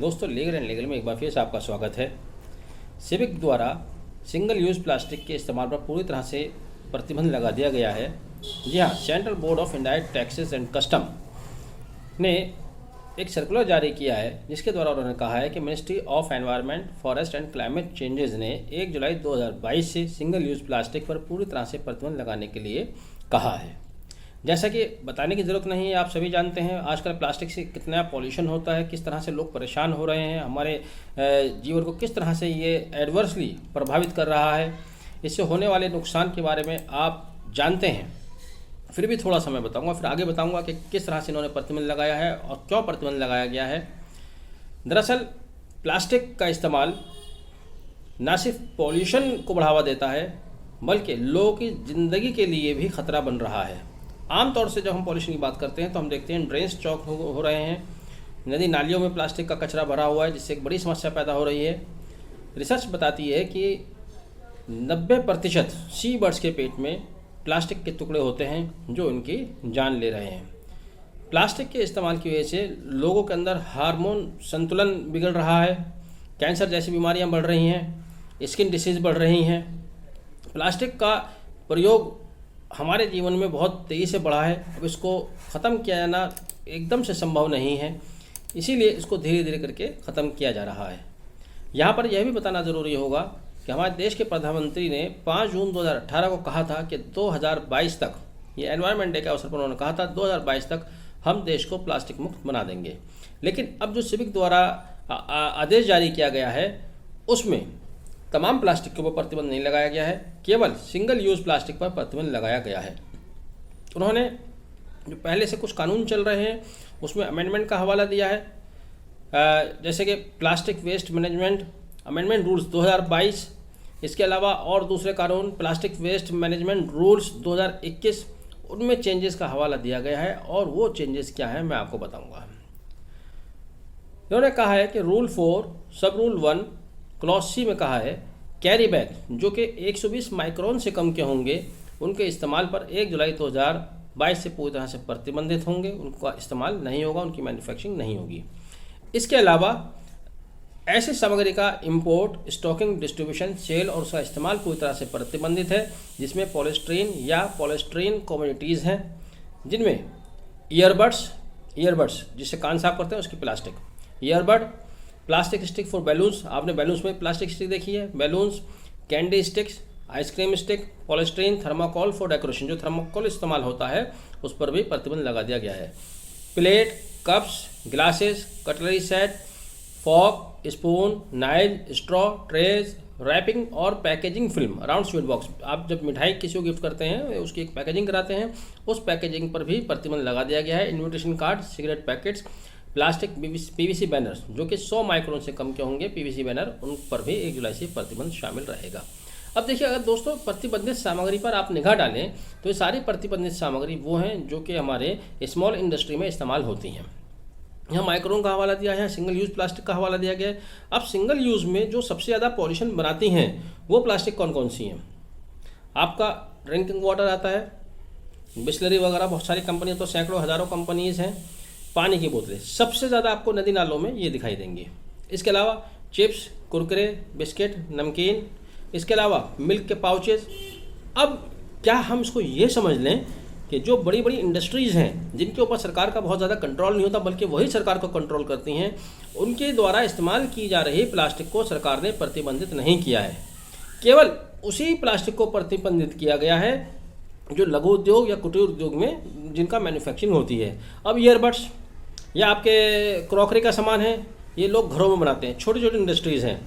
दोस्तों, legal and legal में एक बार फिर से आपका स्वागत है। सिविक द्वारा सिंगल यूज़ प्लास्टिक के इस्तेमाल पर पूरी तरह से प्रतिबंध लगा दिया गया है। जी हाँ, central board of indirect taxes and custom ने एक सर्कुलर जारी किया है, जिसके द्वारा उन्होंने कहा है कि ministry of environment, forest and climate changes ने 1 जुलाई 2022 से सिंगल यूज़ प्लास्टिक पर पूरी तरह से प्रतिबंध लगाने के लिए कहा है। जैसा कि बताने की ज़रूरत नहीं है, आप सभी जानते हैं आजकल प्लास्टिक से कितना पॉल्यूशन होता है, किस तरह से लोग परेशान हो रहे हैं, हमारे जीवन को किस तरह से ये एडवर्सली प्रभावित कर रहा है। इससे होने वाले नुकसान के बारे में आप जानते हैं, फिर भी थोड़ा सा मैं बताऊँगा, फिर आगे बताऊँगा कि किस तरह से इन्होंने प्रतिबंध लगाया है और क्यों प्रतिबंध लगाया गया है। दरअसल प्लास्टिक का इस्तेमाल न सिर्फ पॉल्यूशन को बढ़ावा देता है, बल्कि लोगों की ज़िंदगी के लिए भी खतरा बन रहा है। आमतौर से जब हम पॉल्यूशन की बात करते हैं तो हम देखते हैं ड्रेन्स चौक हो रहे हैं, नदी नालियों में प्लास्टिक का कचरा भरा हुआ है, जिससे एक बड़ी समस्या पैदा हो रही है। रिसर्च बताती है कि 90% सी बर्ड्स के पेट में प्लास्टिक के टुकड़े होते हैं जो उनकी जान ले रहे हैं। प्लास्टिक के इस्तेमाल की वजह से लोगों के अंदर हार्मोन संतुलन बिगड़ रहा है, कैंसर जैसी बीमारियां बढ़ रही हैं, स्किन डिसीज़ बढ़ रही हैं। प्लास्टिक का प्रयोग हमारे जीवन में बहुत तेज़ी से बढ़ा है। अब इसको ख़त्म किया जाना एकदम से संभव नहीं है, इसीलिए इसको धीरे धीरे करके ख़त्म किया जा रहा है। यहाँ पर यह भी बताना ज़रूरी होगा कि हमारे देश के प्रधानमंत्री ने 5 जून 2018 को कहा था कि 2022 तक, ये एनवायरनमेंट डे के अवसर पर उन्होंने कहा था 2022 तक हम देश को प्लास्टिक मुक्त बना देंगे। लेकिन अब जो सिविक द्वारा आदेश जारी किया गया है, उसमें तमाम प्लास्टिक के ऊपर प्रतिबंध नहीं लगाया गया है, केवल सिंगल यूज़ प्लास्टिक पर प्रतिबंध लगाया गया है। उन्होंने जो पहले से कुछ कानून चल रहे हैं उसमें अमेंडमेंट का हवाला दिया है, जैसे कि plastic waste management amendment rules 2022, इसके अलावा और दूसरे कानून प्लास्टिक वेस्ट मैनेजमेंट रूल्स 2021, उनमें चेंजेस का हवाला दिया गया है। और वो चेंजेस क्या है मैं आपको बताऊँगा। उन्होंने कहा है कि रूल 4 सब रूल 1 क्लॉज सी में कहा है कैरी बैग जो कि 120 माइक्रोन से कम के होंगे, उनके इस्तेमाल पर 1 जुलाई 2022 से पूरी तरह से प्रतिबंधित होंगे, उनका इस्तेमाल नहीं होगा, उनकी मैन्युफैक्चरिंग नहीं होगी। इसके अलावा ऐसी सामग्री का इंपोर्ट, स्टॉकिंग, डिस्ट्रीब्यूशन, सेल और उसका इस्तेमाल पूरी तरह से प्रतिबंधित है, जिसमें पॉलीस्टीरीन या पॉलीस्टीरीन कम्युनिटीज़ हैं, जिनमें ईयरबड्स जिससे कान साफ करते हैं उसकी plastic, earbud, plastic stick for balloons, आपने बैलून्स में प्लास्टिक स्टिक देखी है, balloons, candy sticks, ice cream stick, polystyrene, thermocol for decoration, जो थर्माकोल इस्तेमाल होता है उस पर भी प्रतिबंध लगा दिया गया है। Plate, cups, glasses, cutlery set, fork, spoon, knife, straw, trays, wrapping और packaging film around sweet box, आप जब मिठाई किसी को गिफ्ट करते हैं उसकी एक पैकेजिंग कराते हैं, उस पैकेजिंग पर भी प्रतिबंध लगा दिया गया है। Invitation card, cigarette packets, plastic PVC banners जो कि 100 माइक्रोन से कम के होंगे, पीवीसी बैनर, उन पर भी 1 जुलाई से प्रतिबंध शामिल रहेगा। अब देखिए, अगर दोस्तों प्रतिबंधित सामग्री पर आप निगाह डालें तो ये सारी प्रतिबंधित सामग्री वो हैं जो कि हमारे स्मॉल इंडस्ट्री में इस्तेमाल होती हैं। यहाँ माइक्रोन का हवाला दिया है, सिंगल यूज़ प्लास्टिक का हवाला दिया गया है। अब सिंगल यूज़ में जो सबसे ज़्यादा पॉल्यूशन बनाती हैं वो प्लास्टिक कौन कौन सी हैं? आपका ड्रिंकिंग वाटर आता है, बिस्लरी वगैरह, बहुत सारी कंपनियाँ, तो सैकड़ों हज़ारों कंपनीज़ हैं। पानी की बोतलें सबसे ज़्यादा आपको नदी नालों में ये दिखाई देंगी। इसके अलावा चिप्स, कुरकुरे, बिस्किट, नमकीन, इसके अलावा मिल्क के पाउचेस। अब क्या हम इसको ये समझ लें कि जो बड़ी बड़ी इंडस्ट्रीज़ हैं जिनके ऊपर सरकार का बहुत ज़्यादा कंट्रोल नहीं होता, बल्कि वही सरकार को कंट्रोल करती हैं, उनके द्वारा इस्तेमाल की जा रही प्लास्टिक को सरकार ने प्रतिबंधित नहीं किया है। केवल उसी प्लास्टिक को प्रतिबंधित किया गया है जो लघु उद्योग या कुटीर उद्योग में जिनका मैन्युफैक्चरिंग होती है। अब ईयरबड्स या आपके क्रॉकरी का सामान है, ये लोग घरों में बनाते हैं, छोटी छोटी इंडस्ट्रीज़ हैं।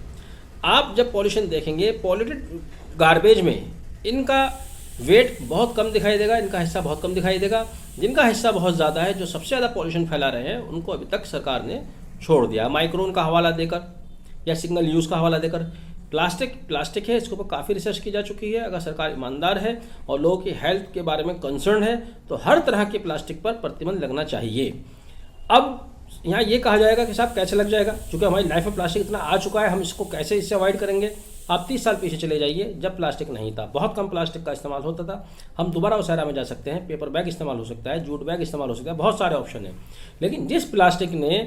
आप जब पॉल्यूशन देखेंगे, पॉल्यूटेड गार्बेज में इनका वेट बहुत कम दिखाई देगा, इनका हिस्सा बहुत कम दिखाई देगा। जिनका हिस्सा बहुत ज़्यादा है, जो सबसे ज़्यादा पॉल्यूशन फैला रहे हैं, उनको अभी तक सरकार ने छोड़ दिया, माइक्रोन का हवाला देकर या सिंगल यूज़ का हवाला देकर। प्लास्टिक है, इसके ऊपर काफ़ी रिसर्च की जा चुकी है। अगर सरकार ईमानदार है और लोगों की हेल्थ के बारे में कंसर्न है तो हर तरह के प्लास्टिक पर प्रतिबंध लगना चाहिए। अब यहाँ ये कहा जाएगा कि साहब कैसे लग जाएगा, क्योंकि हमारी लाइफ में प्लास्टिक इतना आ चुका है, हम इसको कैसे इससे अवॉइड करेंगे। आप 30 साल पीछे चले जाइए जब प्लास्टिक नहीं था, बहुत कम प्लास्टिक का इस्तेमाल होता था। हम दोबारा उस एरा में जा सकते हैं, पेपर बैग इस्तेमाल हो सकता है, जूट बैग इस्तेमाल हो सकता है, बहुत सारे ऑप्शन हैं। लेकिन जिस प्लास्टिक ने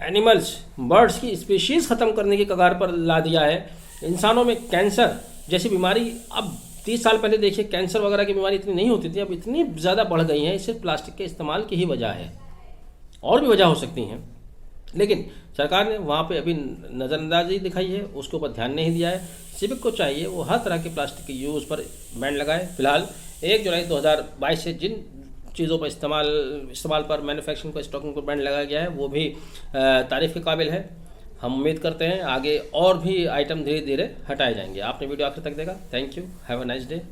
एनिमल्स, बर्ड्स की स्पीशीज़ ख़त्म करने की कगार पर ला दिया है, इंसानों में कैंसर जैसी बीमारी, अब 30 साल पहले देखिए कैंसर वगैरह की बीमारी इतनी नहीं होती थी, अब इतनी ज़्यादा बढ़ गई हैं, सिर्फ प्लास्टिक के इस्तेमाल की ही वजह है। और भी वजह हो सकती हैं, लेकिन सरकार ने वहाँ पे अभी नज़रअंदाजी दिखाई है, उसके ऊपर ध्यान नहीं दिया है। सिविक को चाहिए वो हर तरह के प्लास्टिक के यूज़ पर बैन लगाए। फिलहाल 1 जुलाई 2022 से जिन चीज़ों पर इस्तेमाल पर, मैन्युफैक्चरिंग पर, स्टॉकिंग पर बैन लगाया गया है, वो भी तारीफ़ के काबिल है। हम उम्मीद करते हैं आगे और भी आइटम धीरे धीरे हटाए जाएंगे। आपने वीडियो आखिर तक देखा, thank you, have a nice day.